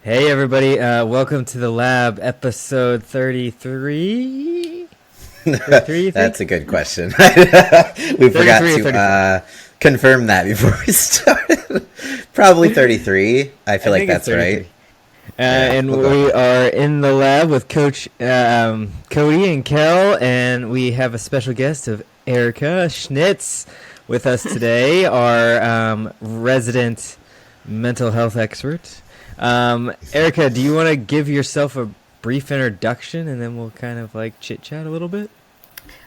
Hey everybody, welcome to the lab, episode 33? 33, you That's a think? good question. We forgot 33 or to confirm that before we started. Probably 33. I feel I like think it's that's right. 33. Yeah, And we'll go we with are in the lab with Coach Cody and Kel, and we have a special guest of Erica Schnitz with us today, our resident mental health expert. Erica, do you want to give yourself a brief introduction, and then we'll kind of like chit-chat a little bit?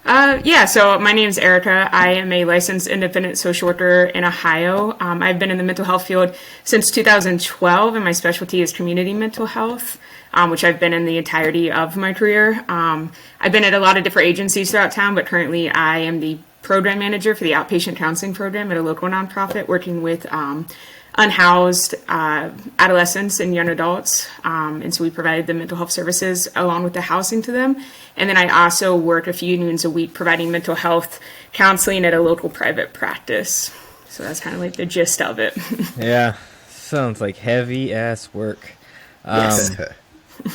So my name is Erica. I am a licensed independent social worker in Ohio. I've been in the mental health field since 2012, and my specialty is community mental health, which I've been in the entirety of my career. I've been at a lot of different agencies throughout town, but currently I am the program manager for the outpatient counseling program at a local nonprofit, working with unhoused adolescents and young adults. And so we provided the mental health services along with the housing to them. And then I also work a few evenings a week providing mental health counseling at a local private practice. So that's kind of like the gist of it. Yeah, sounds like heavy ass work. Yes.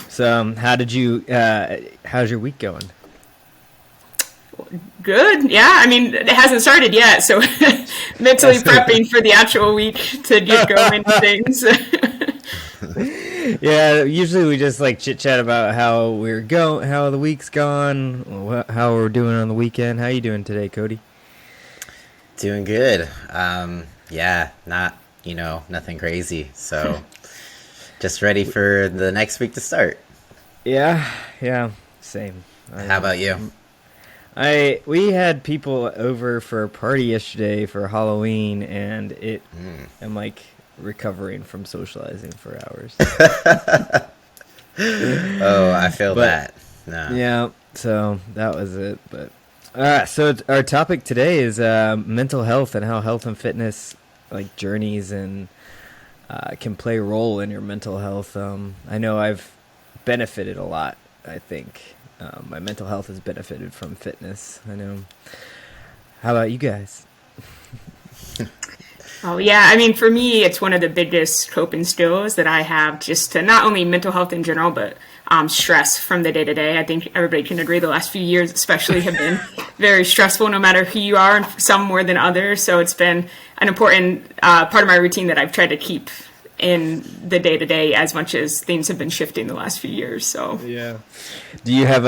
So, how's your week going? Good. Yeah. I mean, it hasn't started yet. So mentally prepping for the actual week to get going and things. Yeah, usually we just like chit chat about how the week's gone, how we're doing on the weekend. How you doing today, Cody? Doing good. Yeah, nothing crazy. So just ready for the next week to start. Yeah, same. How about you? We had people over for a party yesterday for Halloween, and I'm like recovering from socializing for hours. Oh, I feel that. No. Yeah, so that was it. But so our topic today is mental health and how health and fitness like journeys and can play a role in your mental health. I know I've benefited a lot, I think. My mental health has benefited from fitness. I know. How about you guys? Oh, yeah. I mean, for me, it's one of the biggest coping skills that I have, just to not only mental health in general, but stress from the day to day. I think everybody can agree the last few years especially have been very stressful, no matter who you are, and some more than others. So it's been an important part of my routine that I've tried to keep in the day to day, as much as things have been shifting the last few years. So yeah. Do you have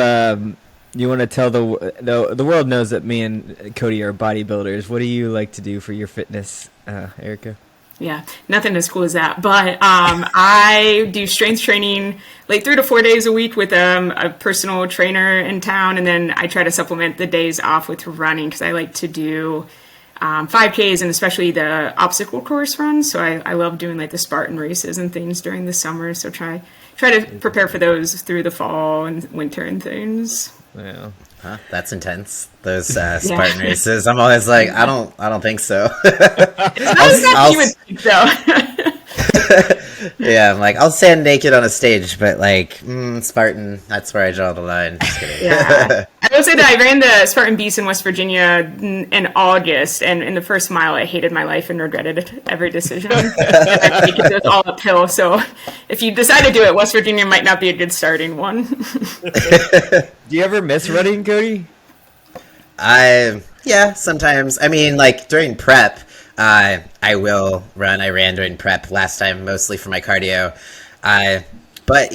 you want to tell the world knows that me and Cody are bodybuilders. What do you like to do for your fitness, Erica? Yeah, nothing as cool as that. But I do strength training like 3 to 4 days a week with a personal trainer in town. And then I try to supplement the days off with running, because I like to do 5Ks and especially the obstacle course runs. So I love doing like the Spartan races and things during the summer. So try to prepare for those through the fall and winter and things. Yeah. Huh, that's intense. Those Spartan races. I'm always like, I don't think so. It's not as bad as you would think, though. Yeah, I'm like, I'll stand naked on a stage, but like Spartan, that's where I draw the line. Just kidding. Yeah. I will say that I ran the Spartan Beast in West Virginia in August, and in the first mile I hated my life and regretted every decision. And I think it was all uphill, so if you decide to do it, West Virginia might not be a good starting one. Do you ever miss running, Cody? Yeah, sometimes. I mean, like during prep, I will run. I ran during prep last time, mostly for my cardio. But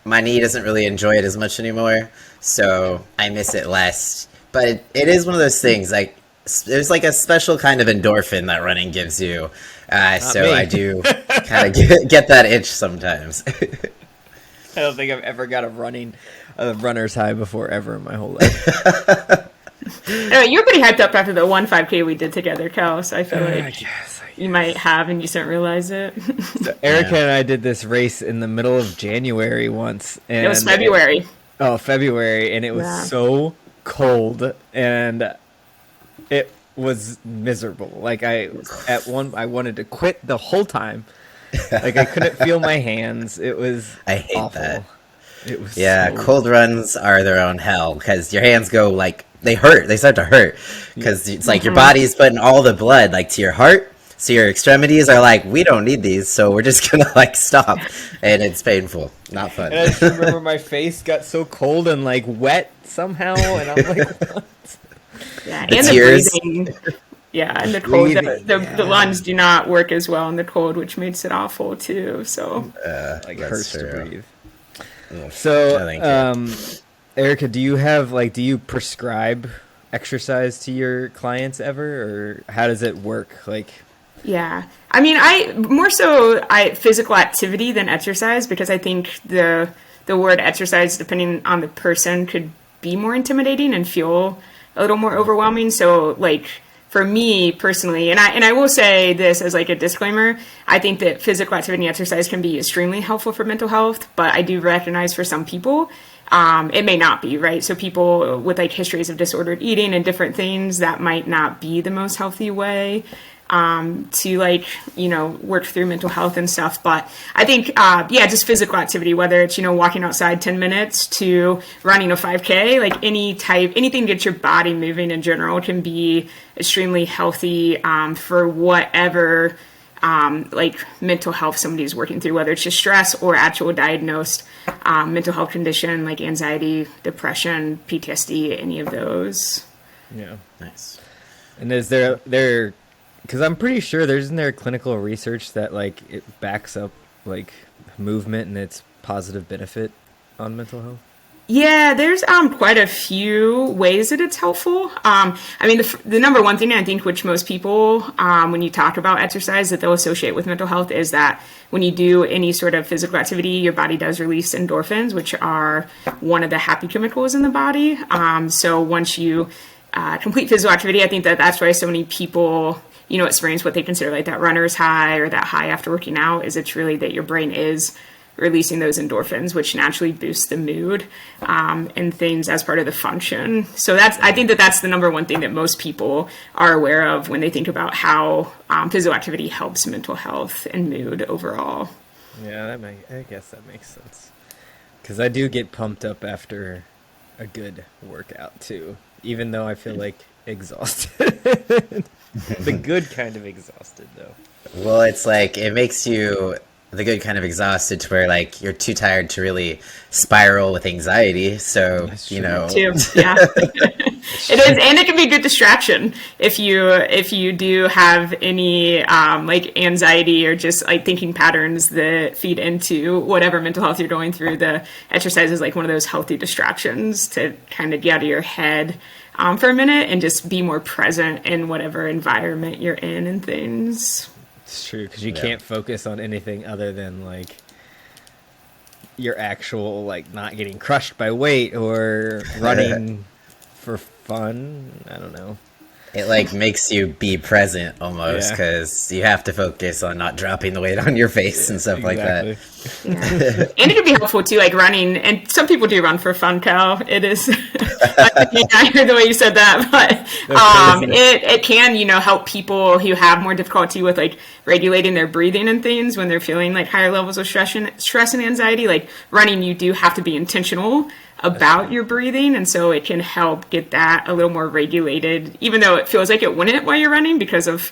my knee doesn't really enjoy it as much anymore, so I miss it less. But it is one of those things. Like there's like a special kind of endorphin that running gives you. So me. I do kind of get that itch sometimes. I don't think I've ever got a runner's high before ever in my whole life. Anyway, you were pretty hyped up after the 5K we did together, Cal, so I feel like I guess. you might have and you just didn't realize it. So Erica and I did this race in the middle of January once. And It was February. February, and it was so cold, and it was miserable. Like I wanted to quit the whole time. Like I couldn't feel my hands. It was I hate awful. that. It was Cold runs are their own hell because your hands go like they hurt. They start to hurt because it's like your body's putting all the blood like to your heart. So your extremities are like, we don't need these, so we're just gonna like stop, and it's painful, not fun. And I just remember my face got so cold and like wet somehow, and I'm like, what? Yeah, The and tears. the breathing. Yeah, and the cold. Breathing, The lungs do not work as well in the cold, which makes it awful too. So Like That's hurts to true. breathe. No So, thank you. Erica, do you prescribe exercise to your clients ever, or how does it work? Like, yeah, I mean, I physical activity than exercise, because I think the word exercise, depending on the person, could be more intimidating and feel a little more overwhelming. So like for me personally, and I will say this as like a disclaimer, I think that physical activity and exercise can be extremely helpful for mental health, but I do recognize for some people, it may not be, right? So people with like histories of disordered eating and different things, that might not be the most healthy way to like, work through mental health and stuff. But I think, just physical activity, whether it's, walking outside 10 minutes to running a 5K, like anything to get your body moving in general can be extremely healthy for whatever like mental health somebody's working through, whether it's just stress or actual diagnosed mental health condition like anxiety, depression, PTSD, any of those. yeah. Nice. And is there because I'm pretty sure isn't there clinical research that like it backs up like movement and its positive benefit on mental health? Yeah, there's quite a few ways that it's helpful. I mean, the number one thing I think which most people, when you talk about exercise, that they'll associate with mental health is that when you do any sort of physical activity, your body does release endorphins, which are one of the happy chemicals in the body. So once you complete physical activity, I think that's why so many people, experience what they consider like that runner's high or that high after working out, is it's really that your brain is releasing those endorphins, which naturally boosts the mood and things as part of the function. So I think that's the number one thing that most people are aware of when they think about how physical activity helps mental health and mood overall. Yeah, I guess that makes sense. Because I do get pumped up after a good workout too, even though I feel like exhausted. The good kind of exhausted though. Well, it's like it makes you the good kind of exhausted to where like you're too tired to really spiral with anxiety. So That's you true. know, Too, yeah. It is, and it can be a good distraction if you do have any like anxiety or just like thinking patterns that feed into whatever mental health you're going through. The exercise is like one of those healthy distractions to kind of get out of your head for a minute and just be more present in whatever environment you're in and things. It's true, because you can't focus on anything other than like your actual like not getting crushed by weight or running for fun. I don't know. it like makes you be present almost Yeah. because you have to focus on not dropping the weight on your face and stuff like that. Exactly. Yeah. And it can be helpful too, like running. And some people do run for fun, Cal. It is. I heard the way you said that, but it can, help people who have more difficulty with like regulating their breathing and things when they're feeling like higher levels of stress and anxiety. Like running, you do have to be intentional about your breathing, and so it can help get that a little more regulated, even though it feels like it wouldn't while you're running because of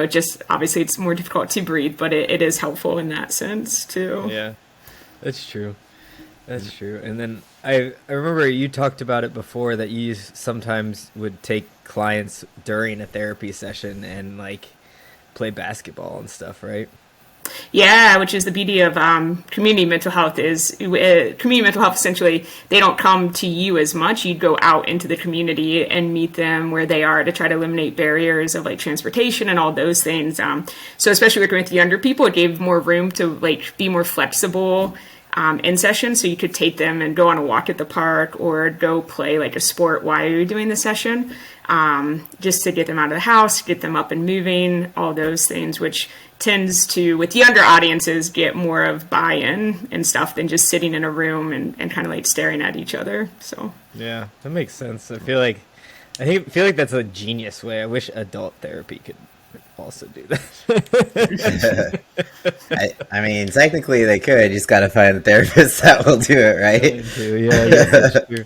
just obviously it's more difficult to breathe, but it is helpful in that sense too. Yeah, that's true. That's true. And then I remember you talked about it before that you sometimes would take clients during a therapy session and like play basketball and stuff, right? Yeah, which is the beauty of community mental health is community mental health, essentially, they don't come to you as much. You'd go out into the community and meet them where they are to try to eliminate barriers of like transportation and all those things. So especially working with younger people, it gave more room to like be more flexible in session. So you could take them and go on a walk at the park or go play like a sport while you're doing the session, just to get them out of the house, get them up and moving, all those things, which tends to, with younger audiences, get more of buy-in and stuff than just sitting in a room and kind of like staring at each other. So Yeah, that makes sense. I feel like that's a genius way. I wish adult therapy could also do that. I mean, technically they could. You just got to find a therapist that will do it, right? Yeah, that's true.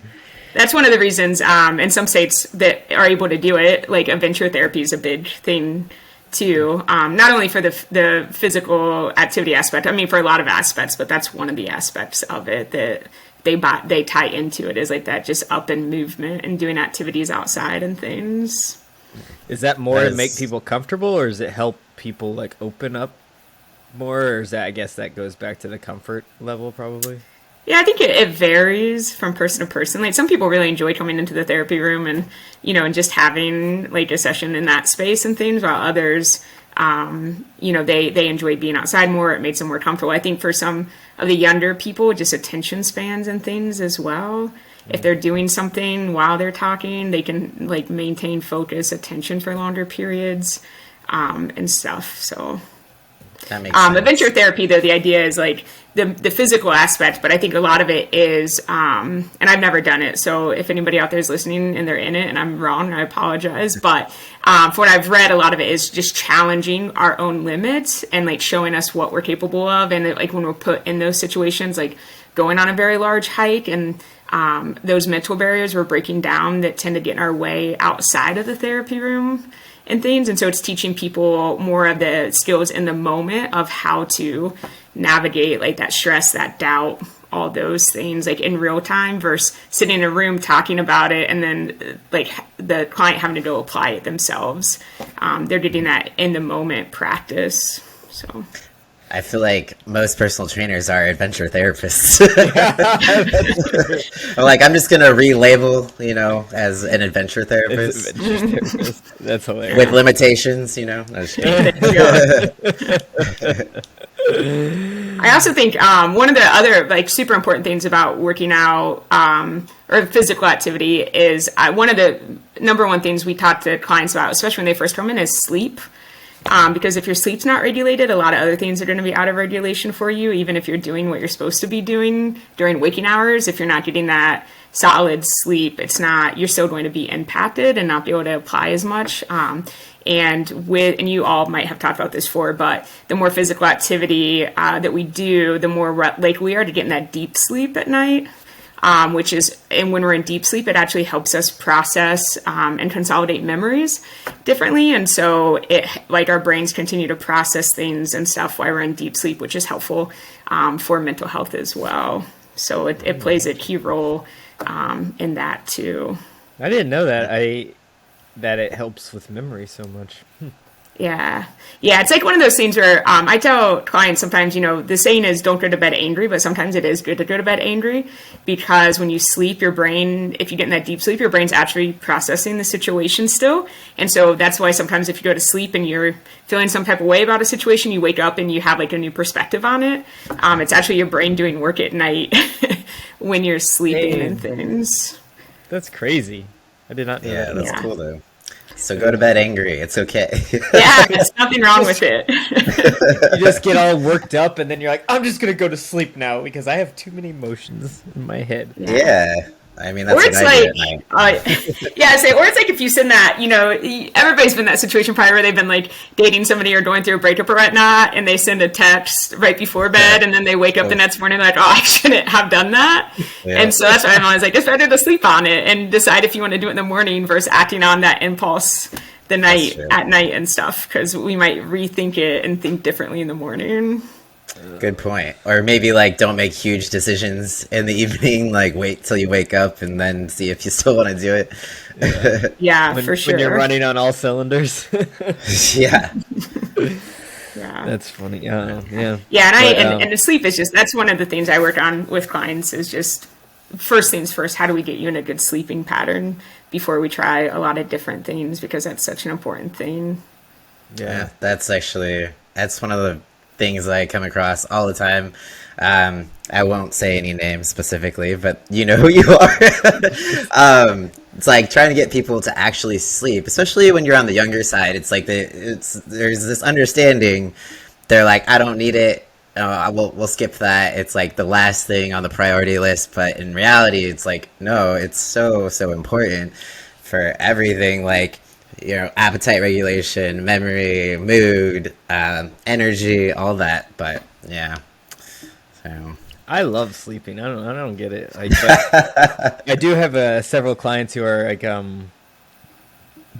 that's one of the reasons in some states that are able to do it, like adventure therapy is a big thing too. Not only for the physical activity aspect, I mean, for a lot of aspects, but that's one of the aspects of it that they tie into it, is like that just up and movement and doing activities outside and things. Is that more to make people comfortable, or does it help people like open up more, or is that, I guess that goes back to the comfort level probably? Yeah, I think it varies from person to person. Like some people really enjoy coming into the therapy room and, and just having like a session in that space and things, while others, they enjoy being outside more. It makes them more comfortable. I think for some of the younger people, just attention spans and things as well. If they're doing something while they're talking, they can like maintain focus, attention for longer periods, and stuff. So that makes sense. Adventure therapy, though, the idea is like the physical aspect, but I think a lot of it is, and I've never done it, so if anybody out there is listening and they're in it and I'm wrong, I apologize, but for what I've read, a lot of it is just challenging our own limits and like showing us what we're capable of, and like when we're put in those situations, like going on a very large hike, and those mental barriers we're breaking down that tend to get in our way outside of the therapy room and things. And so it's teaching people more of the skills in the moment of how to navigate like that stress, that doubt, all those things like in real time, versus sitting in a room talking about it and then like the client having to go apply it themselves. They're getting that in the moment practice. So I feel like most personal trainers are adventure therapists. I'm just going to relabel, as an adventure therapist. That's hilarious. With limitations, No, just I also think one of the other like super important things about working out or physical activity is one of the number one things we talk to clients about, especially when they first come in, is sleep. Because if your sleep's not regulated, a lot of other things are going to be out of regulation for you, even if you're doing what you're supposed to be doing during waking hours. If you're not getting that solid sleep, you're still going to be impacted and not be able to apply as much. And you all might have talked about this before, but the more physical activity that we do, the more likely we are to get in that deep sleep at night. And when we're in deep sleep, it actually helps us process and consolidate memories differently. And so our brains continue to process things and stuff while we're in deep sleep, which is helpful for mental health as well. So it plays a key role in that too. I didn't know that that it helps with memory so much. Yeah, it's like one of those things where I tell clients sometimes, the saying is don't go to bed angry, but sometimes it is good to go to bed angry, because when you sleep, your brain, if you get in that deep sleep, your brain's actually processing the situation still. And so that's why sometimes if you go to sleep and you're feeling some type of way about a situation, you wake up and you have like a new perspective on it. It's actually your brain doing work at night when you're sleeping and things. That's crazy. I did not know that. Yeah, that's cool though. So go to bed angry. It's okay. Yeah, there's nothing wrong with it. You just get all worked up, and then you're like, I'm just going to go to sleep now because I have too many emotions in my head. Yeah. I mean, that's or it's what I do at night. Or it's like if you send that, everybody's been in that situation probably where they've been like dating somebody or going through a breakup or whatnot, and they send a text right before bed, and then they wake up the next morning like, I shouldn't have done that. Yeah. And so that's why I'm always like, it's better to sleep on it and decide if you want to do it in the morning versus acting on that impulse at night and stuff, because we might rethink it and think differently in the morning. Good point. Or maybe don't make huge decisions in the evening, wait till you wake up and then see if you still want to do it. Yeah, for sure. When you're running on all cylinders. Yeah. Yeah. That's funny. Yeah. Yeah, and the sleep is that's one of the things I work on with clients is just first things first, how do we get you in a good sleeping pattern before we try a lot of different things, because that's such an important thing. Yeah, that's one of the things I come across all the time. I won't say any names specifically, but you know who you are. It's like trying to get people to actually sleep, especially when you're on the younger side. It's like there's this understanding. They're like, I don't need it. We'll skip that. It's like the last thing on the priority list. But in reality, it's like, no, it's so important for everything. Appetite regulation, memory, mood, energy, all that. But yeah, so I love sleeping. I don't get it. But I do have several clients who are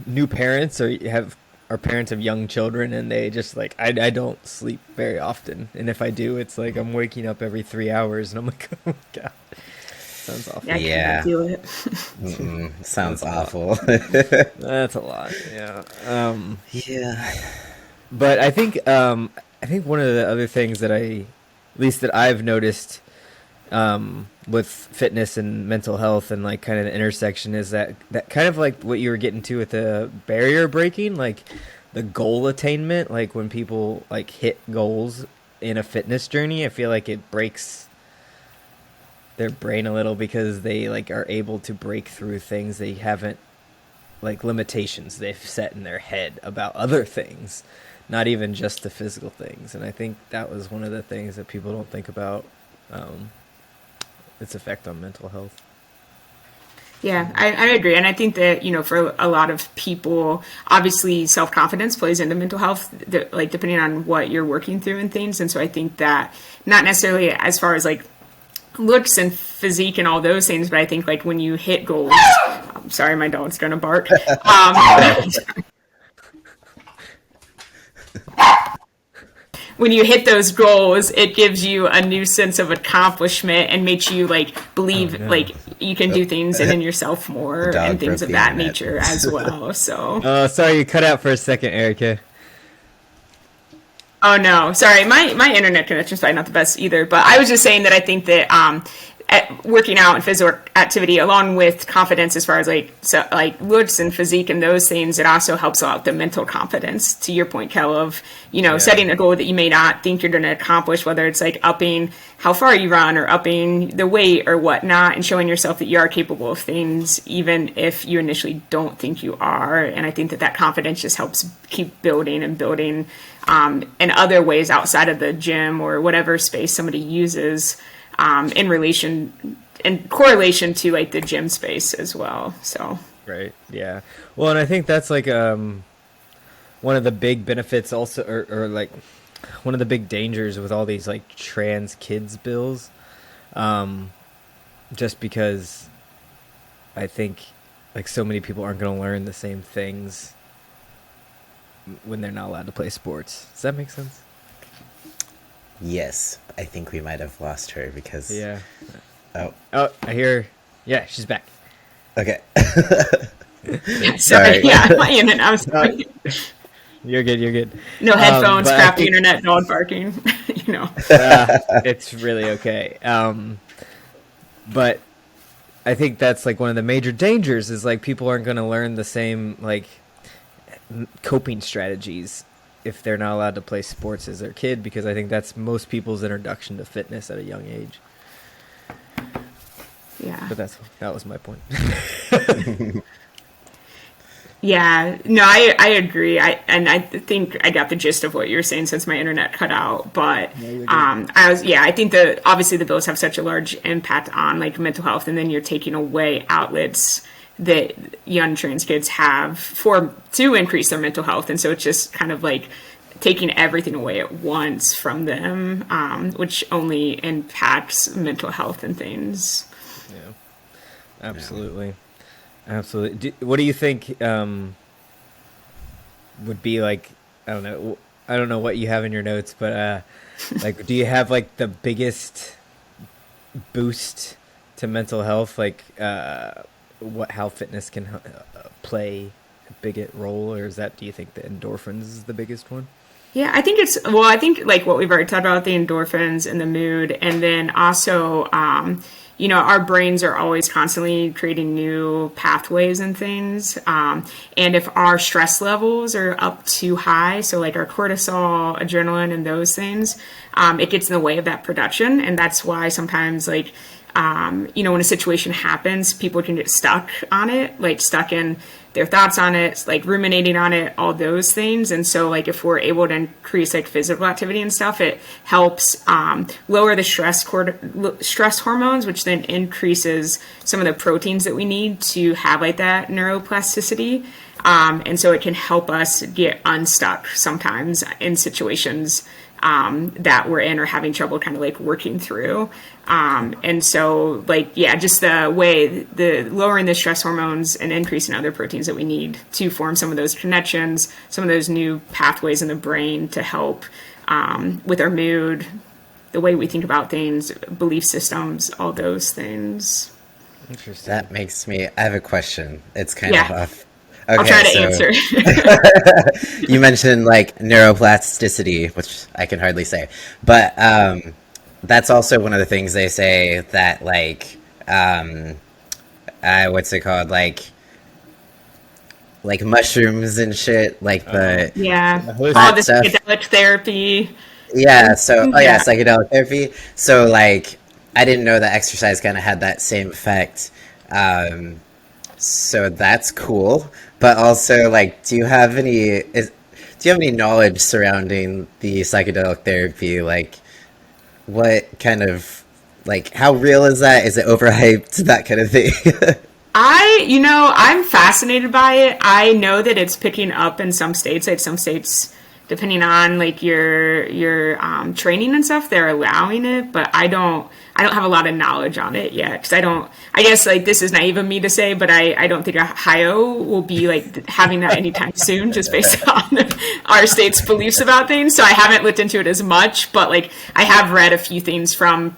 new parents or have are parents of young children, and they just like I don't sleep very often, and if I do, it's like I'm waking up every 3 hours, and I'm like, oh my god, sounds awful. Yeah, I Yeah. can't do it. Sounds awful. That's a lot. Yeah. Yeah. But I think one of the other things that at least that I've noticed with fitness and mental health and like kind of the intersection is that kind of like what you were getting to with the barrier breaking, like the goal attainment, like when people like hit goals in a fitness journey, I feel like it breaks their brain a little because they like are able to break through things they haven't, like limitations they've set in their head about other things, not even just the physical things. And I think that was one of the things that people don't think about, its effect on mental health. Yeah, I agree. And I think that, for a lot of people, obviously self-confidence plays into mental health, like depending on what you're working through and things. And so I think that not necessarily as far as like looks and physique and all those things, but I think like when you hit goals, I'm sorry, my dog's going to bark. When you hit those goals, it gives you a new sense of accomplishment and makes you like believe like you can do things and in yourself more and things of that nature as well. So. Oh, sorry, you cut out for a second, Erica. Oh no, sorry, my internet connection's probably not the best either. But I was just saying that I think that working out and physical activity, along with confidence, as far as like looks and physique and those things, it also helps out the mental confidence. To your point, Kel, of setting a goal that you may not think you're going to accomplish, whether it's like upping how far you run or upping the weight or whatnot, and showing yourself that you are capable of things, even if you initially don't think you are. And I think that confidence just helps keep building and building in other ways outside of the gym or whatever space somebody uses. In correlation to like the gym space as well. So right, yeah. Well, and I think that's like one of the big benefits also, or like one of the big dangers with all these like trans kids bills, just because I think like so many people aren't going to learn the same things when they're not allowed to play sports. Does that make sense? Yes, I think we might have lost her because... Yeah. Oh, I hear her. Yeah, she's back. okay. sorry. Yeah, my internet. I'm sorry. You're good. No headphones, but crappy internet, dog barking. It's really okay. But I think that's like one of the major dangers is like people aren't going to learn the same like coping strategies if they're not allowed to play sports as their kid, because I think that's most people's introduction to fitness at a young age. Yeah. But that was my point. Yeah, no, I agree. I think I got the gist of what you're saying since my internet cut out. But I think that obviously the bills have such a large impact on like mental health, and then you're taking away outlets that young trans kids have to increase their mental health. And so it's just kind of like taking everything away at once from them, which only impacts mental health and things. Yeah, absolutely. Absolutely. What do you think would be like, I don't know what you have in your notes, but like, do you have like the biggest boost to mental health? Like, how fitness can play a big role, or do you think the endorphins is the biggest one? Yeah, I think like what we've already talked about, the endorphins and the mood, and then also, our brains are always constantly creating new pathways and things. And if our stress levels are up too high, so like our cortisol, adrenaline, and those things, it gets in the way of that production. And that's why sometimes like, when a situation happens, people can get stuck on it, like stuck in their thoughts on it, like ruminating on it, all those things. And so like if we're able to increase like physical activity and stuff, it helps lower the stress hormones, which then increases some of the proteins that we need to have like that neuroplasticity. And so it can help us get unstuck sometimes in situations that we're in or having trouble kind of like working through. And so like, yeah, just the way the lowering the stress hormones and increasing other proteins that we need to form some of those connections, some of those new pathways in the brain to help with our mood, the way we think about things, belief systems, all those things. Interesting. That makes me. I have a question. It's kind of off. Okay, I'll try to answer. You mentioned like neuroplasticity, which I can hardly say, but that's also one of the things they say that like what's it called, like mushrooms and shit, like the all the stuff. psychedelic therapy. Yeah. So psychedelic therapy. So like I didn't know that exercise kind of had that same effect. So that's cool. But also, like, do you have any knowledge surrounding the psychedelic therapy? Like, what kind of, like, how real is that? Is it overhyped? That kind of thing. I'm fascinated by it. I know that it's picking up in some states. Like some states, depending on like your training and stuff, they're allowing it. But I don't have a lot of knowledge on it yet, because I guess like this is naive of me to say, but I don't think Ohio will be like having that anytime soon, just based on our state's beliefs about things. So I haven't looked into it as much, but like I have read a few things from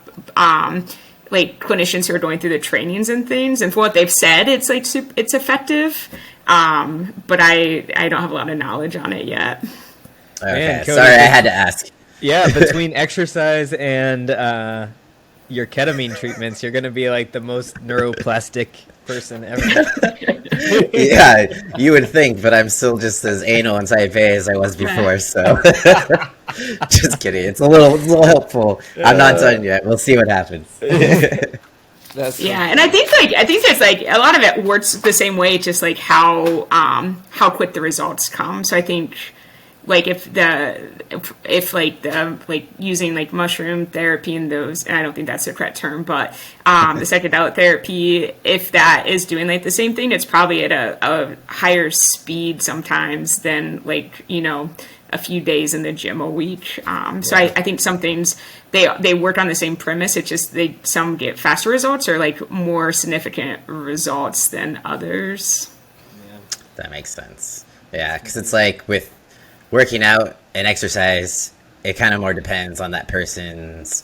like clinicians who are going through the trainings and things, and for what they've said, it's like it's effective. But I don't have a lot of knowledge on it yet. Okay, Man, Cody, sorry, I had to ask. Yeah, between exercise and your ketamine treatments, you're going to be like the most neuroplastic person ever. Yeah, you would think, but I'm still just as anal and type A as I was before, so. Just kidding. It's a little helpful. I'm not done yet. We'll see what happens. That's and I think there's like a lot of it works the same way, just like how quick the results come. So I think like if using like mushroom therapy and those, and I don't think that's the correct term, but the psychedelic therapy, if that is doing like the same thing, it's probably at a higher speed sometimes than like, a few days in the gym a week. So I think some things they work on the same premise. It's just some get faster results or like more significant results than others. Yeah. That makes sense. Yeah, because it's like with working out and exercise, it kind of more depends on that person's,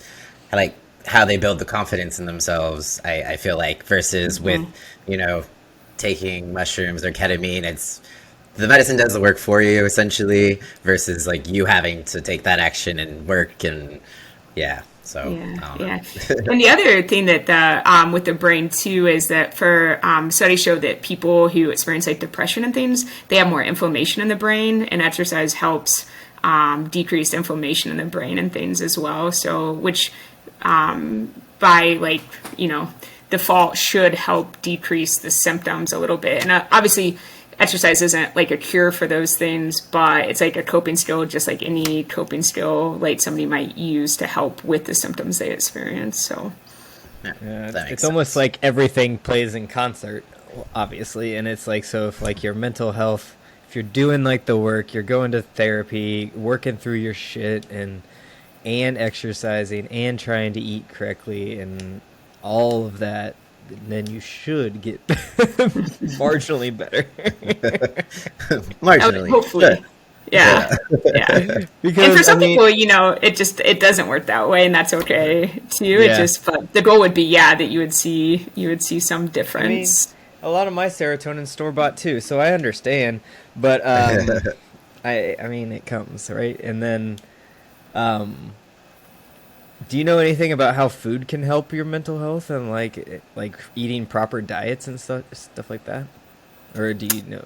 like, how they build the confidence in themselves, I feel like, versus with, taking mushrooms or ketamine, it's the medicine does the work for you essentially, versus like you having to take that action and work and So yeah. And the other thing that with the brain too is that for studies show that people who experience like depression and things, they have more inflammation in the brain, and exercise helps decrease inflammation in the brain and things as well. So which by like default should help decrease the symptoms a little bit. And obviously exercise isn't like a cure for those things, but it's like a coping skill, just like any coping skill like somebody might use to help with the symptoms they experience. So it's almost like everything plays in concert, obviously. And it's like, so if like your mental health, if you're doing like the work, you're going to therapy, working through your shit and exercising and trying to eat correctly and all of that, then you should get marginally better. Marginally. Hopefully. Yeah. Because, and for some people, it doesn't work that way, and that's okay too. But the goal would be, that you would see some difference. A lot of my serotonin store bought too, so I understand. But it comes, right? And then do you know anything about how food can help your mental health and like eating proper diets and stuff like that? Or do you know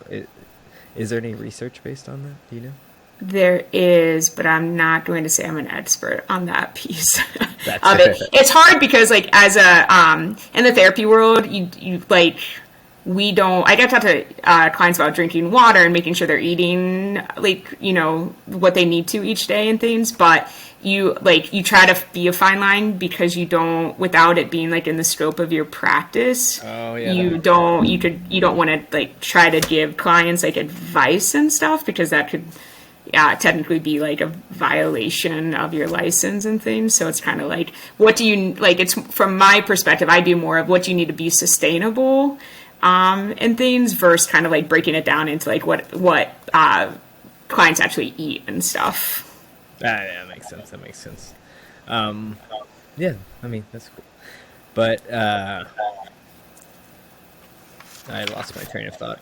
is there any research based on that? Do you know? There is, but I'm not going to say I'm an expert on that piece of it. It's hard because like as a in the therapy world, you like we don't. I get to talk to clients about drinking water and making sure they're eating like what they need to each day and things, but you try to be a fine line because you don't, without it being like in the scope of your practice. Oh, yeah. You don't want to like try to give clients like advice and stuff, because that could technically be like a violation of your license and things. So it's kind of like, what do you like? It's from my perspective, I do more of what you need to be sustainable and things, versus kind of like breaking it down into like what clients actually eat and stuff. Yeah, that makes sense. Yeah, I mean, that's cool. But I lost my train of thought.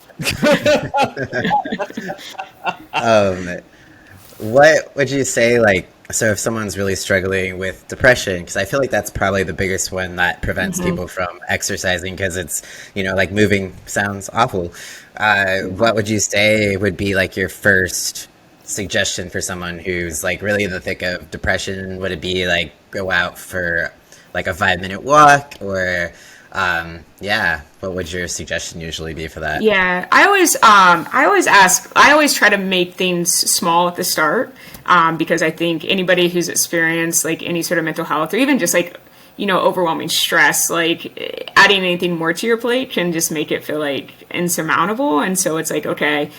What would you say, like, so if someone's really struggling with depression, because I feel like that's probably the biggest one that prevents people from exercising, because it's, like moving sounds awful. What would you say would be like your first suggestion for someone who's like really in the thick of depression? Would it be like go out for like a 5-minute walk, or what would your suggestion usually be for that? Yeah, I always try to make things small at the start, because I think anybody who's experienced like any sort of mental health, or even just like, overwhelming stress, like adding anything more to your plate can just make it feel like insurmountable. And so it's like, okay,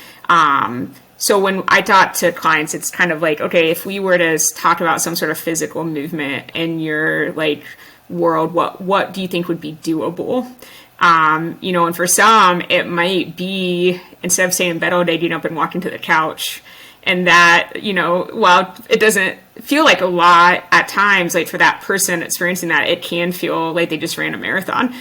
so when I talk to clients, it's kind of like, okay, if we were to talk about some sort of physical movement in your like world, what do you think would be doable? And for some, it might be, instead of staying in bed all day, getting up and walking to the couch. And that, while it doesn't feel like a lot at times, like for that person experiencing that, it can feel like they just ran a marathon,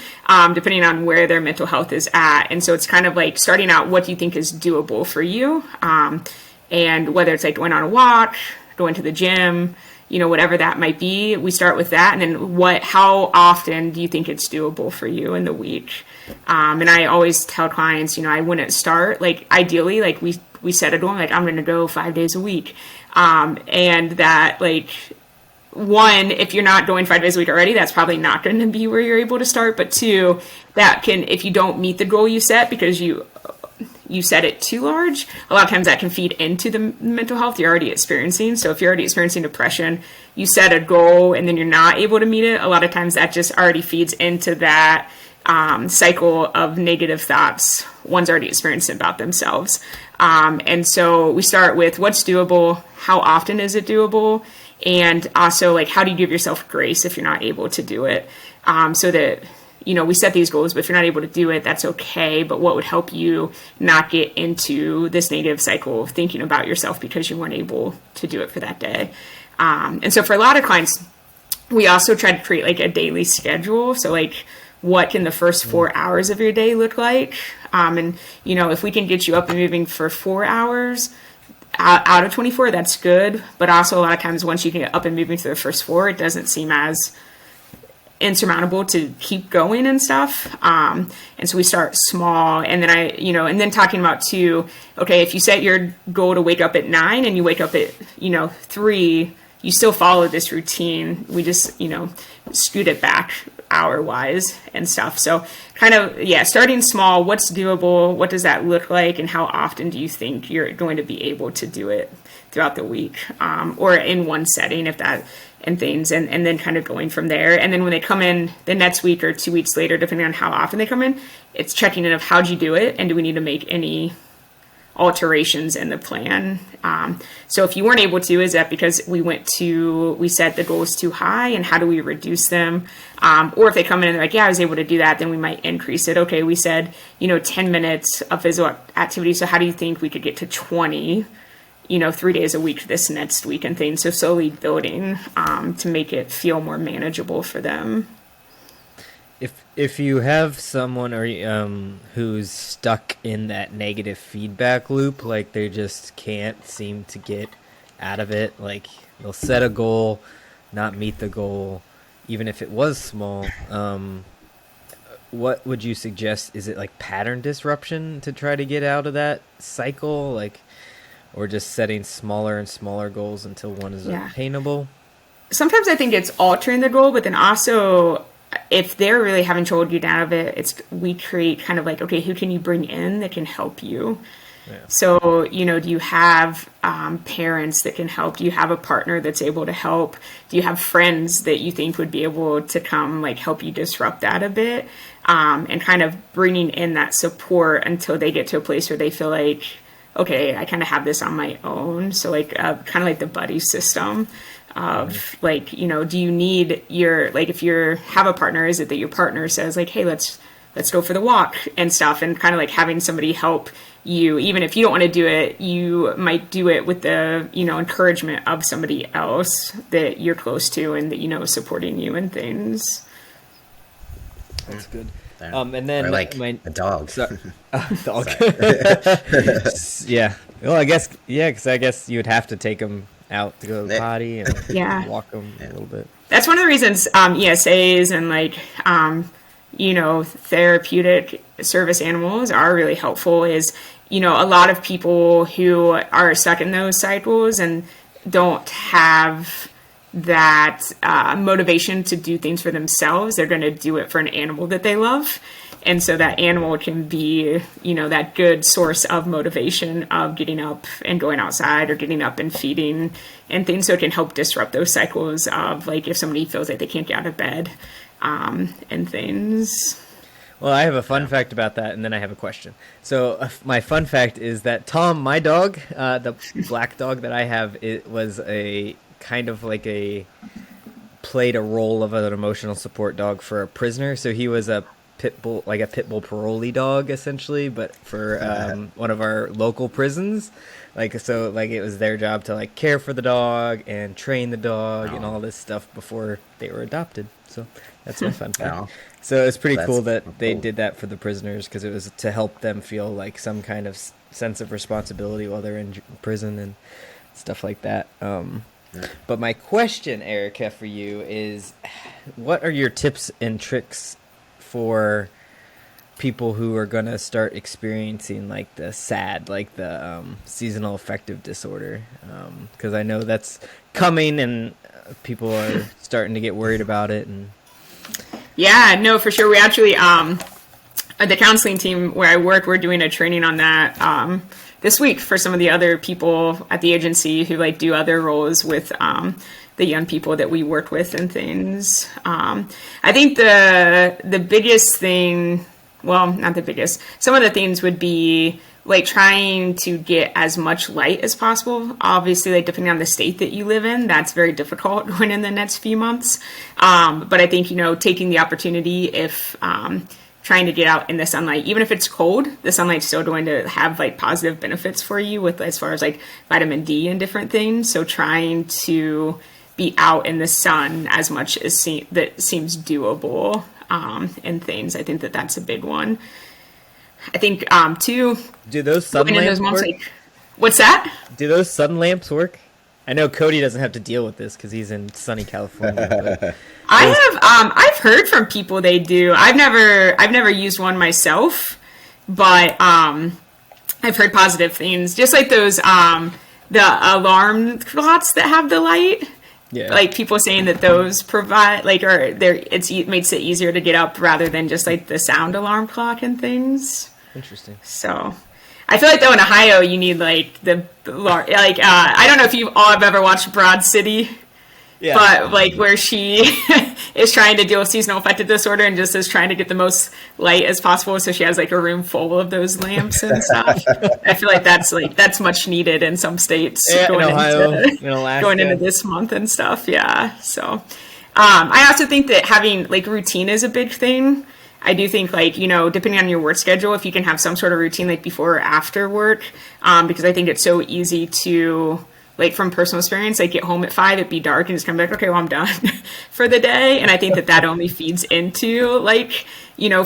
depending on where their mental health is at. And so it's kind of like starting out, what do you think is doable for you? And whether it's like going on a walk, going to the gym, whatever that might be, we start with that. And then how often do you think it's doable for you in the week? And I always tell clients, I wouldn't start, like ideally, like we set a goal, like I'm going to go 5 days a week. And that like, one, if you're not going 5 days a week already, that's probably not going to be where you're able to start. But two, that can, if you don't meet the goal you set because you set it too large, a lot of times that can feed into the mental health you're already experiencing. So if you're already experiencing depression, you set a goal and then you're not able to meet it, a lot of times that just already feeds into that cycle of negative thoughts one's already experienced about themselves. And so we start with what's doable, how often is it doable, and also like how do you give yourself grace if you're not able to do it, so that we set these goals, but if you're not able to do it, that's okay. But what would help you not get into this negative cycle of thinking about yourself because you weren't able to do it for that day? And so for a lot of clients, we also try to create like a daily schedule. So like, what can the first 4 hours of your day look like? And if we can get you up and moving for 4 hours out of 24, that's good. But also a lot of times once you can get up and moving to the first 4, it doesn't seem as insurmountable to keep going and stuff. And so we start small, and then and then talking about too, okay, if you set your goal to wake up at 9 and you wake up at, 3, you still follow this routine. We just, scoot it back hour wise and stuff. So kind of, starting small, what's doable, what does that look like, and how often do you think you're going to be able to do it throughout the week, or in one setting, if that, and things, and then kind of going from there. And then when they come in the next week or 2 weeks later, depending on how often they come in, it's checking in of how'd you do it, and do we need to make any alterations in the plan. So if you weren't able to, is that because we set the goals too high, and how do we reduce them? Or if they come in and they're like, I was able to do that, then we might increase it. Okay, we said, 10 minutes of physical activity. So how do you think we could get to 20, 3 days a week this next week and things? So slowly building to make it feel more manageable for them. If you have someone who's stuck in that negative feedback loop, like they just can't seem to get out of it, like they'll set a goal, not meet the goal, even if it was small, what would you suggest? Is it like pattern disruption to try to get out of that cycle, like, or just setting smaller and smaller goals until one is attainable? Sometimes I think it's altering the goal, but then also, if they're really having trouble getting out of it, we create kind of like, okay, who can you bring in that can help you? So, do you have parents that can help? Do you have a partner that's able to help? Do you have friends that you think would be able to come like help you disrupt that a bit? And kind of bringing in that support until they get to a place where they feel like, okay, I kind of have this on my own. So like kind of like the buddy system of like, do you need like if you have a partner, is it that your partner says like, hey, let's go for the walk and stuff, and kind of like having somebody help you, even if you don't want to do it, you might do it with the, encouragement of somebody else that you're close to and that, is supporting you and things. That's good. And then or like a dog. Dog. Yeah. Well, I guess, because I guess you would have to take them out to go to the potty and walk them a little bit. That's one of the reasons ESAs and like, therapeutic service animals are really helpful is, a lot of people who are stuck in those cycles and don't have that motivation to do things for themselves, they're going to do it for an animal that they love. And so that animal can be, that good source of motivation of getting up and going outside or getting up and feeding and things. So it can help disrupt those cycles of like if somebody feels like they can't get out of bed and things. Well, I have a fun fact about that, and then I have a question. So my fun fact is that Tom, my dog, the black dog that I have, it was a kind of like played a role of an emotional support dog for a prisoner. So he was a pit bull parolee dog essentially, but for one of our local prisons. So it was their job to like care for the dog and train the dog and all this stuff before they were adopted. So that's my fun fact. So it's pretty cool that they did that for the prisoners, because it was to help them feel like some kind of sense of responsibility while they're in prison and stuff like that. But my question, Erica, for you is, what are your tips and tricks for people who are going to start experiencing like the SAD, like the seasonal affective disorder? Because I know that's coming and people are starting to get worried about it. And yeah, no, for sure. We actually, the counseling team where I work, we're doing a training on that this week for some of the other people at the agency who like do other roles with the young people that we work with and things. I think the biggest thing, well, not the biggest, some of the things would be like trying to get as much light as possible. Obviously, like depending on the state that you live in, that's very difficult going in the next few months. But I think, taking the opportunity if trying to get out in the sunlight, even if it's cold, the sunlight's still going to have like positive benefits for you with as far as like vitamin D and different things. So trying to be out in the sun as much as that seems doable and things. I think that's a big one. I think too. Do those sun lamps work? Like, what's that? Do those sun lamps work? I know Cody doesn't have to deal with this because he's in sunny California. But I've heard from people they do. I've never used one myself, but I've heard positive things. Just like those the alarm clocks that have the light. Yeah. Like people saying that those provide it makes it easier to get up rather than just like the sound alarm clock and things. Interesting. So I feel like though in Ohio you need like I don't know if you all have ever watched Broad City. Yeah. But like where she is trying to deal with seasonal affective disorder and just is trying to get the most light as possible, so she has like a room full of those lamps and stuff. I feel like that's much needed in some states going into this month and stuff. Yeah. So I also think that having like routine is a big thing. I do think depending on your work schedule, if you can have some sort of routine like before or after work, because I think it's so easy to, like from personal experience, like get home at 5, it'd be dark and just kind of like, okay, well I'm done for the day. And I think that only feeds into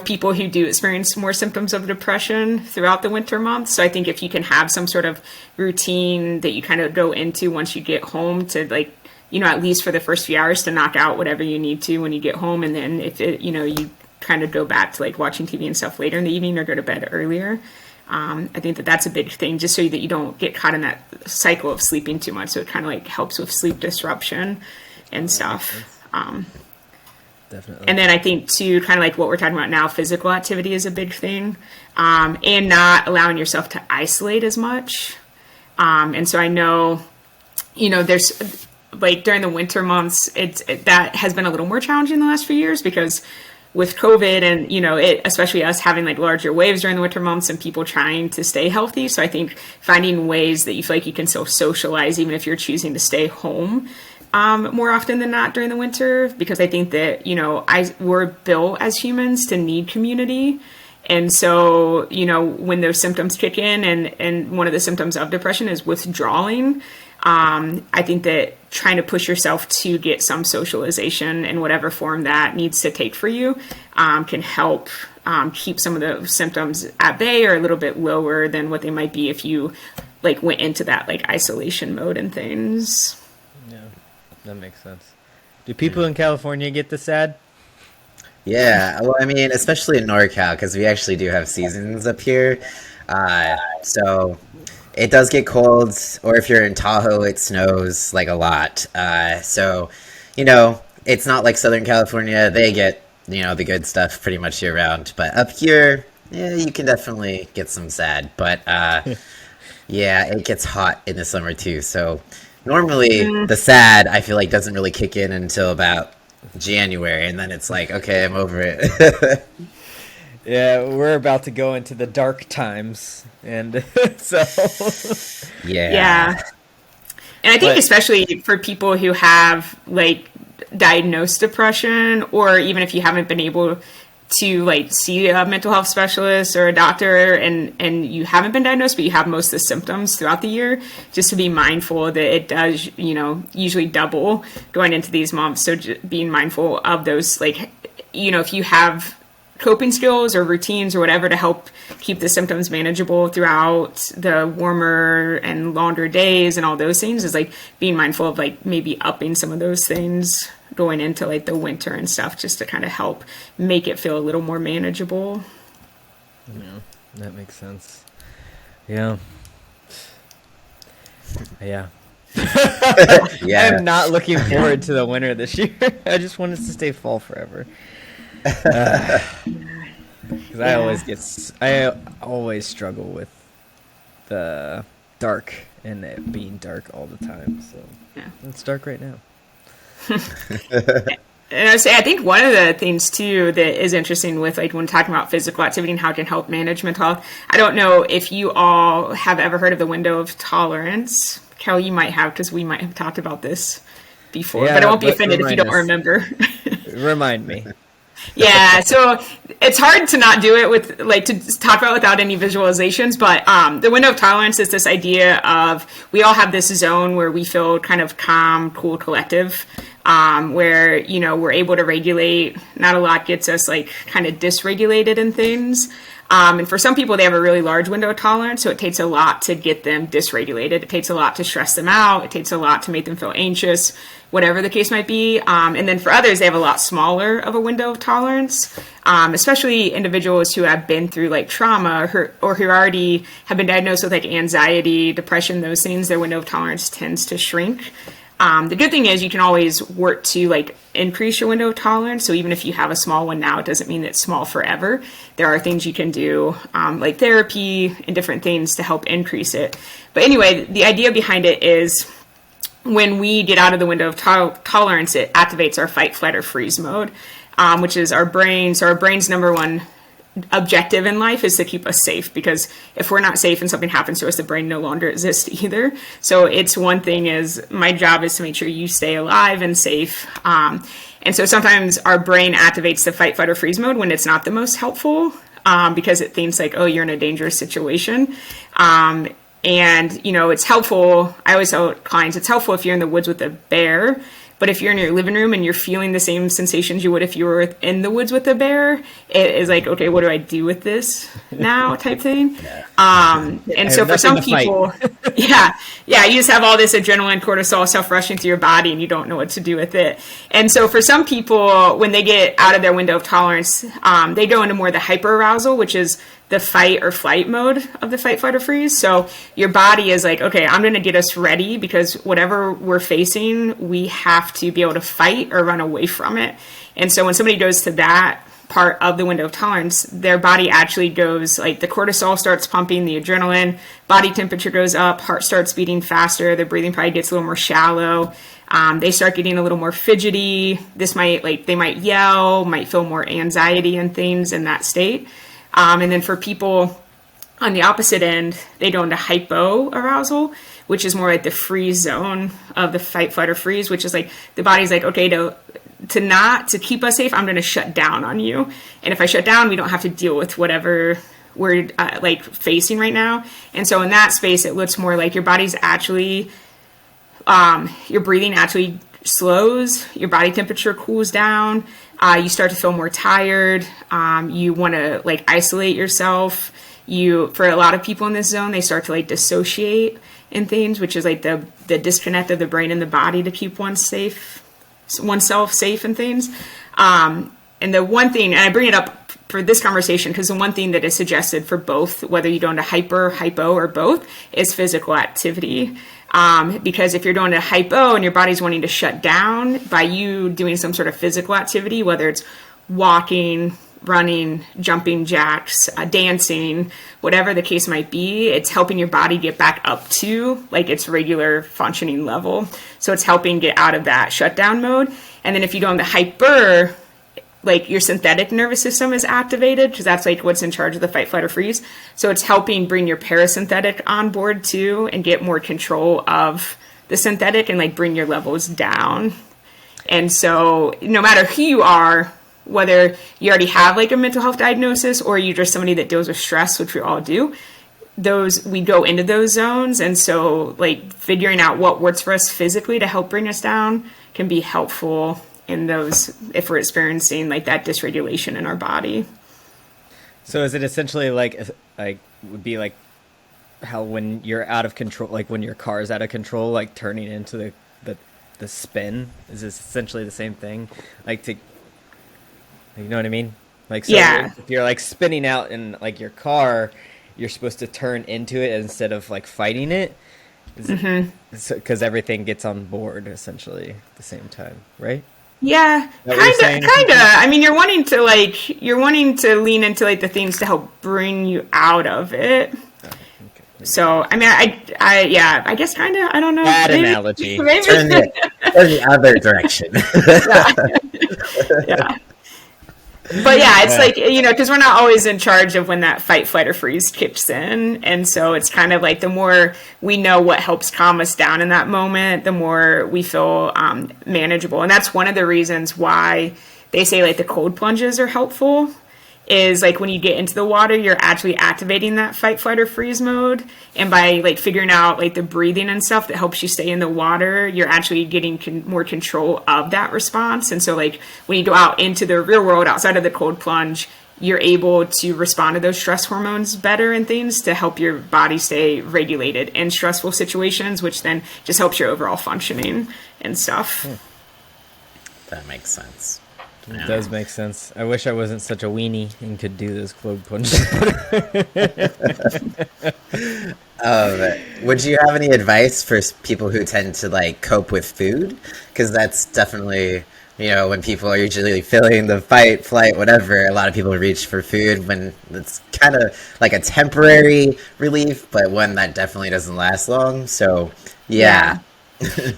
people who do experience more symptoms of depression throughout the winter months. So I think if you can have some sort of routine that you kind of go into once you get home to at least for the first few hours to knock out whatever you need to when you get home. And then if you kind of go back to like watching TV and stuff later in the evening or go to bed earlier. I think that's a big thing, just so that you don't get caught in that cycle of sleeping too much. So it kind of like helps with sleep disruption and stuff. definitely. And then I think too, kind of like what we're talking about now, physical activity is a big thing, and not allowing yourself to isolate as much. And so I know, there's like during the winter months, that has been a little more challenging the last few years because with COVID and, especially us having like larger waves during the winter months and people trying to stay healthy. So I think finding ways that you feel like you can still socialize, even if you're choosing to stay home more often than not during the winter, because I think that, we're built as humans to need community. And so, when those symptoms kick in and one of the symptoms of depression is withdrawing, I think that trying to push yourself to get some socialization in whatever form that needs to take for you can help keep some of the symptoms at bay or a little bit lower than what they might be if you like went into that like isolation mode and things. Yeah, that makes sense. Do people in California get this sad? Yeah, well, I mean, especially in NorCal, because we actually do have seasons up here. So it does get cold, or if you're in Tahoe, it snows like a lot. So, it's not like Southern California. They get, the good stuff pretty much year round. But up here, yeah, you can definitely get some sad. But yeah, it gets hot in the summer too. So normally the sad, I feel like, doesn't really kick in until about January, and then it's like, okay, I'm over it. Yeah, we're about to go into the dark times, and so yeah. And I think especially for people who have like diagnosed depression, or even if you haven't been able to like see a mental health specialist or a doctor and you haven't been diagnosed, but you have most of the symptoms throughout the year, just to be mindful that it does, usually double going into these months. So being mindful of those, like, if you have coping skills or routines or whatever to help keep the symptoms manageable throughout the warmer and longer days and all those things, is like being mindful of like maybe upping some of those things going into like the winter and stuff, just to kind of help make it feel a little more manageable. Yeah, that makes sense. Yeah. Yeah. Yeah. I'm not looking forward to the winter this year. I just want us to stay fall forever. Because I always struggle with the dark and it being dark all the time. So it's dark right now. And I think one of the things too that is interesting with like when talking about physical activity and how it can help manage mental health, I don't know if you all have ever heard of the window of tolerance. Kel, you might have, because we might have talked about this before, but I won't be offended if you don't remember. Remind me. Yeah, so it's hard to not do it with like to talk about without any visualizations, but the window of tolerance is this idea of we all have this zone where we feel kind of calm, cool, collective, where we're able to regulate. Not a lot gets us like kind of dysregulated in things. And for some people, they have a really large window of tolerance, so it takes a lot to get them dysregulated. It takes a lot to stress them out. It takes a lot to make them feel anxious, whatever the case might be. And then for others, they have a lot smaller of a window of tolerance, especially individuals who have been through like trauma or who already have been diagnosed with like anxiety, depression, those things. Their window of tolerance tends to shrink. The good thing is you can always work to like increase your window of tolerance. So even if you have a small one now, it doesn't mean it's small forever. There are things you can do like therapy and different things to help increase it. But anyway, the idea behind it is when we get out of the window of tolerance, it activates our fight, flight, or freeze mode, which is our brain. So our brain's number one objective in life is to keep us safe, because if we're not safe and something happens to us, the brain no longer exists either. So it's one thing is my job is to make sure you stay alive and safe. And so sometimes our brain activates the fight, flight, or freeze mode when it's not the most helpful, because it thinks like, oh, you're in a dangerous situation. And, it's helpful. I always tell clients it's helpful if you're in the woods with a bear. But if you're in your living room and you're feeling the same sensations you would if you were in the woods with a bear, it is like, okay, what do I do with this now type thing? And so for some people, you just have all this adrenaline, cortisol, stuff rushing through your body and you don't know what to do with it. And so for some people, when they get out of their window of tolerance, they go into more the hyperarousal, which is the fight or flight mode of the fight, flight, or freeze. So your body is like, okay, I'm going to get us ready because whatever we're facing, we have to be able to fight or run away from it. And so when somebody goes to that part of the window of tolerance, their body actually goes, like, the cortisol starts pumping, the adrenaline, body temperature goes up, heart starts beating faster, their breathing probably gets a little more shallow. They start getting a little more fidgety. This might, like, they might yell, might feel more anxiety and things in that state. And then for people on the opposite end, they go into hypoarousal, which is more like the freeze zone of the fight, flight, or freeze, which is like the body's like, okay, to keep us safe, I'm going to shut down on you. And if I shut down, we don't have to deal with whatever we're like facing right now. And so in that space, it looks more like your body's actually, your breathing actually slows, your body temperature cools down. You start to feel more tired. You want to, like, isolate yourself. For a lot of people in this zone, they start to, like, dissociate and things, which is like the disconnect of the brain and the body to keep oneself safe and things. And the one thing, and I bring it up for this conversation because the one thing that is suggested for both, whether you go into hypo, or both, is physical activity. Because if you're going to hypo and your body's wanting to shut down, by you doing some sort of physical activity, whether it's walking, running, jumping jacks, dancing, whatever the case might be, it's helping your body get back up to, like, its regular functioning level. So it's helping get out of that shutdown mode. And then if you go into hyper, like, your synthetic nervous system is activated because that's, like, what's in charge of the fight, flight, or freeze. So it's helping bring your parasympathetic on board too and get more control of the synthetic and, like, bring your levels down. And so no matter who you are, whether you already have, like, a mental health diagnosis or you're just somebody that deals with stress, which we all do, we go into those zones. And so, like, figuring out what works for us physically to help bring us down can be helpful in those, if we're experiencing, like, that dysregulation in our body. So is it essentially like would be like how when you're out of control, like when your car is out of control, like turning into the spin, is this essentially the same thing? Like, you know what I mean? Like, so yeah. If you're, like, spinning out in, like, your car, you're supposed to turn into it instead of, like, fighting it. Because everything gets on board essentially at the same time, right? Yeah, kind of. I mean, you're wanting to lean into, like, the things to help bring you out of it. Okay. So, I mean, I guess kind of, I don't know. Bad analogy. Maybe. Turn the other direction. Yeah. But yeah, it's like, you know, because we're not always in charge of when that fight, flight, or freeze kicks in. And so it's kind of like the more we know what helps calm us down in that moment, the more we feel manageable. And that's one of the reasons why they say, like, the cold plunges are helpful, is, like, when you get into the water, you're actually activating that fight, flight, or freeze mode. And by, like, figuring out, like, the breathing and stuff that helps you stay in the water, you're actually getting more control of that response. And so, like, when you go out into the real world outside of the cold plunge, you're able to respond to those stress hormones better and things to help your body stay regulated in stressful situations, which then just helps your overall functioning and stuff. That makes sense. It does make sense. I wish I wasn't such a weenie and could do those cold plunges. Would you have any advice for people who tend to, like, cope with food? Because that's definitely, you know, when people are usually feeling the fight, flight, whatever, a lot of people reach for food when it's kind of like a temporary relief, but one that definitely doesn't last long. So, yeah.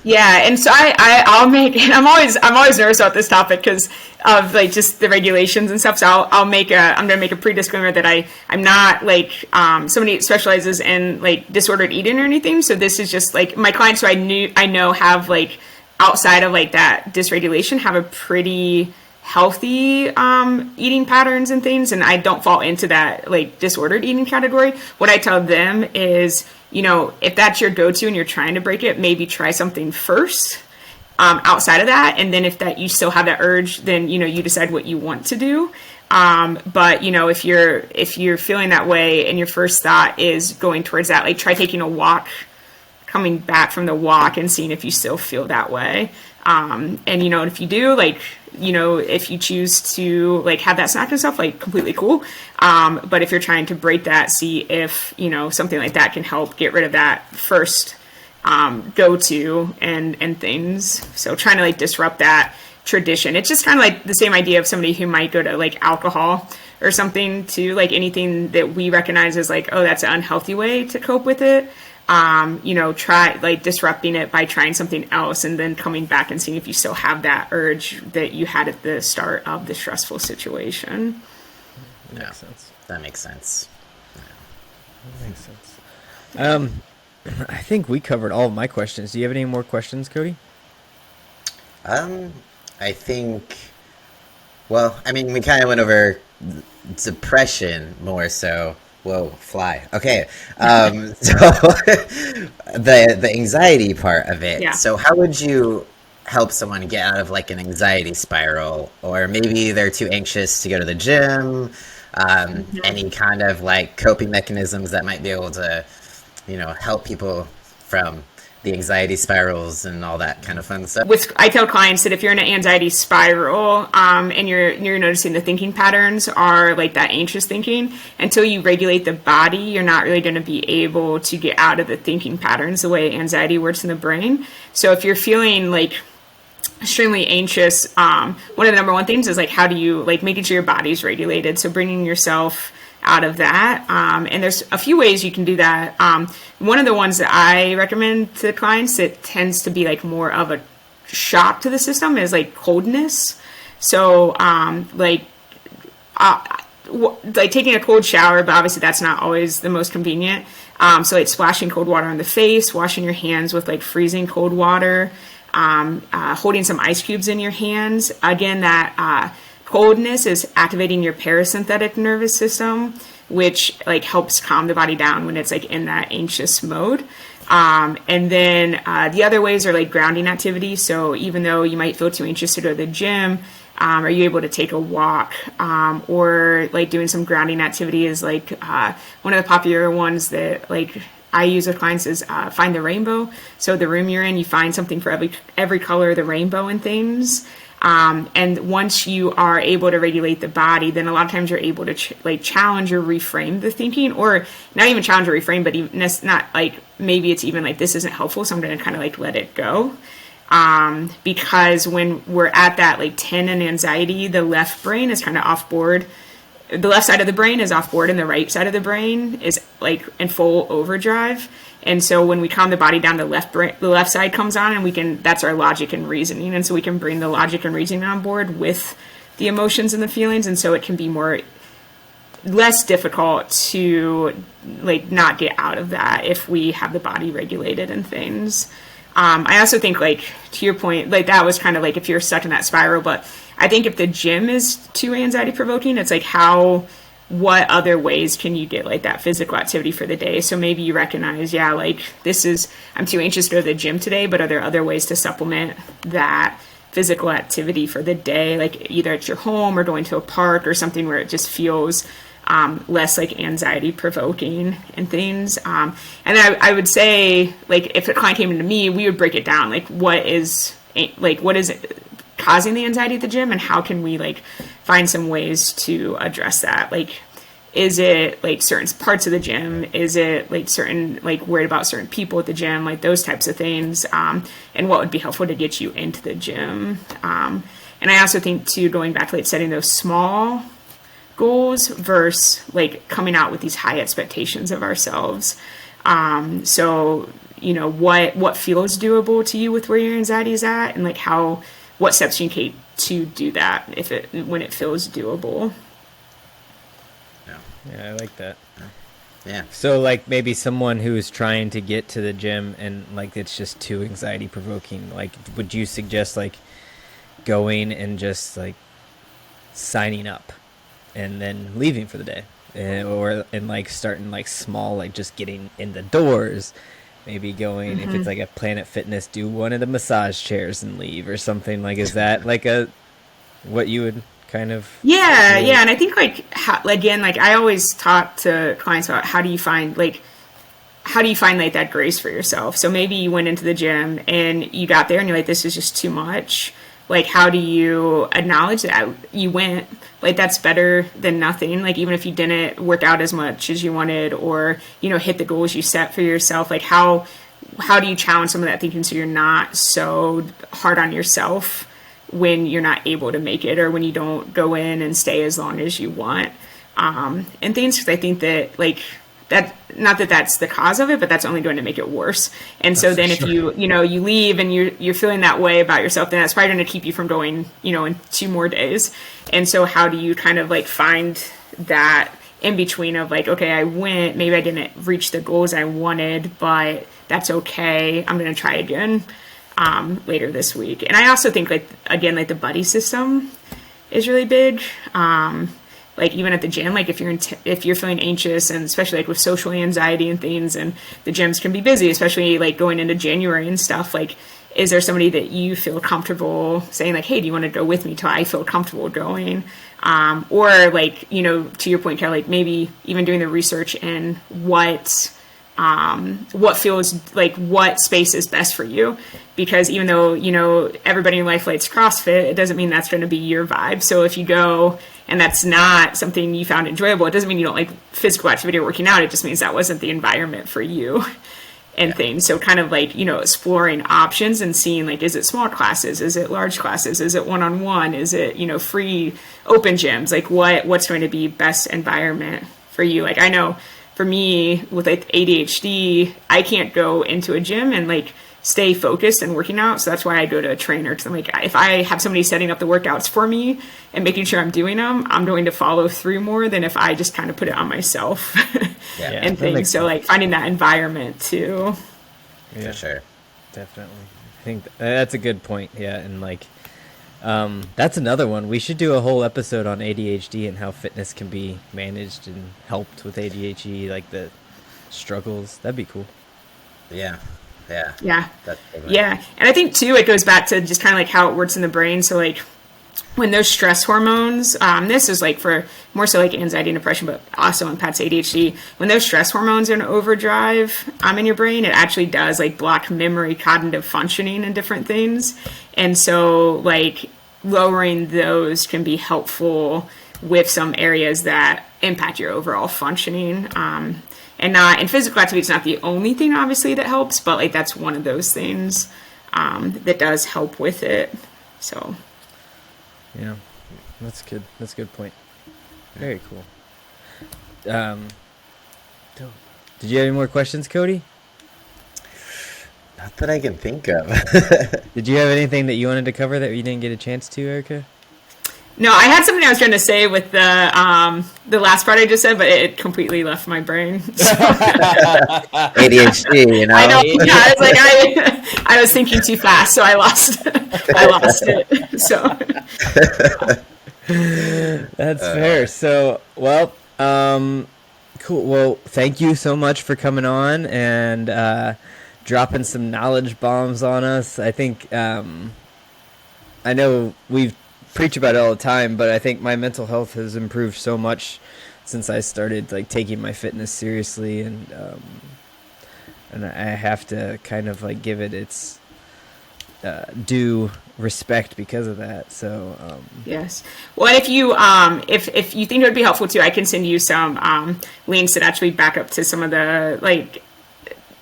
Yeah, and so I'm always nervous about this topic because of, like, just the regulations and stuff. So I'm gonna make a pre-disclaimer that I'm not, like, somebody that specializes in, like, disordered eating or anything. So this is just, like, my clients who I know have, like, outside of, like, that dysregulation, have a pretty healthy eating patterns and things, and I don't fall into that, like, disordered eating category. What I tell them is, you know, if that's your go-to and you're trying to break it, maybe try something first outside of that, and then if that you still have that urge, then, you know, you decide what you want to do. But, you know, if you're feeling that way and your first thought is going towards that, like, try taking a walk coming back from the walk and seeing if you still feel that way. And, if you do, if you choose to have that snack and stuff, completely cool. But if you're trying to break that, see if, something like that can help get rid of that first go-to and things. So trying to disrupt that tradition. It's just kind of the same idea of somebody who might go to alcohol or something to anything that we recognize as oh, that's an unhealthy way to cope with it. Try disrupting it by trying something else and then coming back and seeing if you still have that urge that you had at the start of the stressful situation. Yeah, makes sense. That makes sense. Yeah. That makes sense. I think we covered all of my questions. Do you have any more questions, Cody? I think, we kind of went over depression more so. Whoa, fly. Okay. So the anxiety part of it. Yeah. So how would you help someone get out of an anxiety spiral, or maybe they're too anxious to go to the gym? Any kind of coping mechanisms that might be able to, help people from the anxiety spirals and all that kind of fun stuff. I tell clients that if you're in an anxiety spiral, and you're noticing the thinking patterns are that anxious thinking, until you regulate the body, you're not really going to be able to get out of the thinking patterns the way anxiety works in the brain. So if you're feeling extremely anxious, one of the number one things is how do you making sure your body's regulated. So bringing yourself out of that. And there's a few ways you can do that. One of the ones that I recommend to clients that tends to be more of a shock to the system is coldness. So taking a cold shower, but obviously that's not always the most convenient. So splashing cold water on the face, washing your hands with freezing cold water, holding some ice cubes in your hands. Again, that coldness is activating your parasympathetic nervous system, which helps calm the body down when it's in that anxious mode. And then the other ways are grounding activity. So even though you might feel too anxious to go to the gym, are you able to take a walk, or doing some grounding activity is one of the popular ones that I use with clients is find the rainbow. So the room you're in, you find something for every color of the rainbow and things. And once you are able to regulate the body, then a lot of times you're able to challenge or reframe the thinking, or not even challenge or reframe, but even not maybe it's even this isn't helpful, so I'm going to kind of let it go. Because when we're at that 10 in anxiety, the left brain is kind of off board. The left side of the brain is off board, and the right side of the brain is in full overdrive. And so when we calm the body down, the left side comes on, and that's our logic and reasoning. And so we can bring the logic and reasoning on board with the emotions and the feelings. And so it can be less difficult to not get out of that if we have the body regulated and things. I also think to your point, that was kind of if you're stuck in that spiral, but I think if the gym is too anxiety provoking, it's what other ways can you get that physical activity for the day? So maybe you recognize, I'm too anxious to go to the gym today, but are there other ways to supplement that physical activity for the day? Either at your home or going to a park or something where it just feels less anxiety provoking and things. And then I would say, if a client came into me, we would break it down. What is it causing the anxiety at the gym, and how can we find some ways to address that? Is it certain parts of the gym? Is it certain worried about certain people at the gym? Those types of things. And what would be helpful to get you into the gym? And I also think too, going back to setting those small goals versus coming out with these high expectations of ourselves. So what feels doable to you with where your anxiety is at, and what steps you can take to do that when it feels doable. Yeah, I like that. Yeah. So maybe someone who is trying to get to the gym and it's just too anxiety provoking, would you suggest going and just signing up and then leaving for the day, or starting small, just getting in the doors? Maybe going, if it's a Planet Fitness, do one of the massage chairs and leave or something. Is that what you would kind of? Yeah. And I think again, I always talk to clients about how do you find how do you find like that grace for yourself? So maybe you went into the gym and you got there and you're like, this is just too much. Like, how do you acknowledge that you went? Like, that's better than nothing. Like, even if you didn't work out as much as you wanted, or, you know, hit the goals you set for yourself, like how do you challenge some of that thinking so you're not so hard on yourself when you're not able to make it, or when you don't go in and stay as long as you want, and things. Because I think that, like, that, not that that's the cause of it, but that's only going to make it worse. And so then if you leave and you're feeling that way about yourself, then that's probably going to keep you from going, you know, in 2 more days. And so how do you kind of like find that in between of like, okay, I went, maybe I didn't reach the goals I wanted, but that's okay. I'm going to try again later this week. And I also think, like, again, like the buddy system is really big. Like, even at the gym, like if you're feeling anxious, and especially like with social anxiety and things, and the gyms can be busy, especially like going into January and stuff, like, is there somebody that you feel comfortable saying like, hey, do you want to go with me till I feel comfortable going? Or like, you know, to your point, Kelly, like maybe even doing the research in what feels like, what space is best for you. Because even though, you know, everybody in life likes CrossFit, it doesn't mean that's going to be your vibe. So if you go and that's not something you found enjoyable, it doesn't mean you don't like physical activity or working out. It just means that wasn't the environment for you and things. So kind of like, you know, exploring options and seeing like, is it small classes? Is it large classes? Is it one-on-one? Is it, you know, free open gyms? Like what's going to be best environment for you? Like, I know for me with like ADHD, I can't go into a gym and like stay focused and working out. So that's why I go to a trainer. Because I'm like, if I have somebody setting up the workouts for me and making sure I'm doing them, I'm going to follow through more than if I just kind of put it on myself and things. So like finding that environment too. Yeah, for sure. Definitely. I think that's a good point. Yeah. And like, that's another one. We should do a whole episode on ADHD and how fitness can be managed and helped with ADHD, like the struggles. That'd be cool. Yeah. Yeah. And I think too, it goes back to just kind of like how it works in the brain. So like when those stress hormones, this is like for more so like anxiety and depression, but also impacts ADHD. When those stress hormones are in overdrive in your brain, it actually does like block memory, cognitive functioning, and different things. And so like lowering those can be helpful with some areas that impact your overall functioning. And physical activity is not the only thing, obviously, that helps, but like that's one of those things that does help with it. So, yeah, that's good. That's a good point. Very cool. Did you have any more questions, Cody? Not that I can think of. Did you have anything that you wanted to cover that you didn't get a chance to, Erica? No, I had something I was trying to say with the last part I just said, but it completely left my brain. So. ADHD, you know. I know. Yeah, it's like I was thinking too fast, so I lost it. So that's fair. So, well, cool. Well, thank you so much for coming on and dropping some knowledge bombs on us. I think I know we've preach about it all the time, but I think my mental health has improved so much since I started like taking my fitness seriously, and I have to kind of like give it its due respect because of that. So yes. Well, if you if you think it would be helpful too, I can send you some links that actually back up to some of the like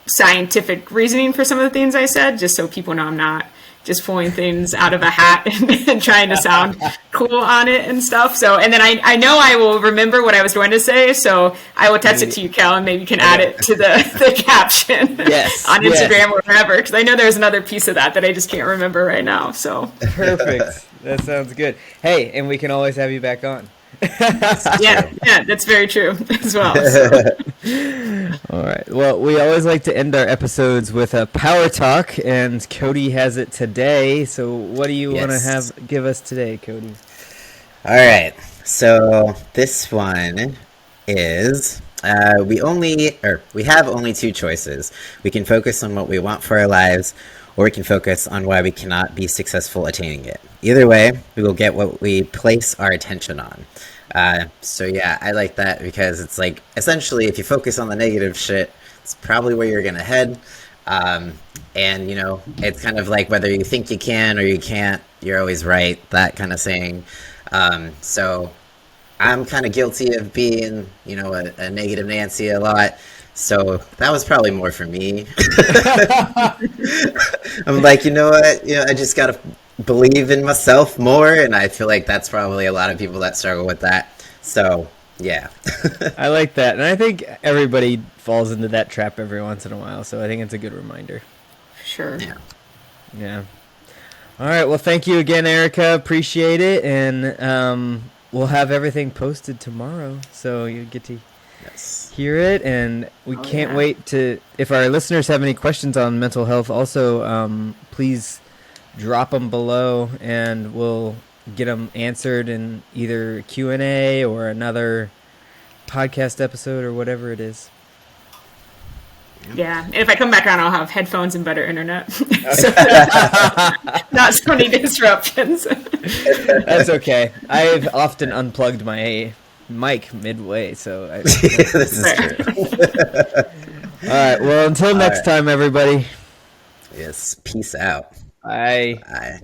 scientific reasoning for some of the things I said, just so people know I'm not just pulling things out of a hat and trying to sound cool on it and stuff. So, and then I know I will remember what I was going to say, so I will text it to you, Cal, and maybe you can add it to the caption on Instagram or wherever, because I know there's another piece of that I just can't remember right now. So perfect. That sounds good. Hey, and we can always have you back on. yeah, that's very true as well. So. All right. Well, we always like to end our episodes with a power talk, and Cody has it today. So, what do you want to give us today, Cody? All right. So this one is we have only 2 choices. We can focus on what we want for our lives, or we can focus on why we cannot be successful attaining it. Either way, we will get what we place our attention on. So yeah, I like that because it's like, essentially, if you focus on the negative shit, it's probably where you're gonna head. And it's kind of like whether you think you can or you can't, you're always right. That kind of saying. So I'm kind of guilty of being, a negative Nancy a lot. So that was probably more for me. I'm like, you know what? I just gotta believe in myself more, and I feel like that's probably a lot of people that struggle with that. So yeah. I like that, and I think everybody falls into that trap every once in a while. So I think it's a good reminder. Sure. Yeah. Yeah. All right. Well, thank you again, Erica. Appreciate it, and we'll have everything posted tomorrow, so you get to Yes. hear it. And we can't wait to. If our listeners have any questions on mental health, also please drop them below, and we'll get them answered in either Q&A or another podcast episode or whatever it is. Yeah, and if I come back around, I'll have headphones and better internet. So, not so many disruptions. That's okay. I've often unplugged my mic midway, so This is true. all right. Well, until next time, everybody. Yes. Peace out. Bye. Bye.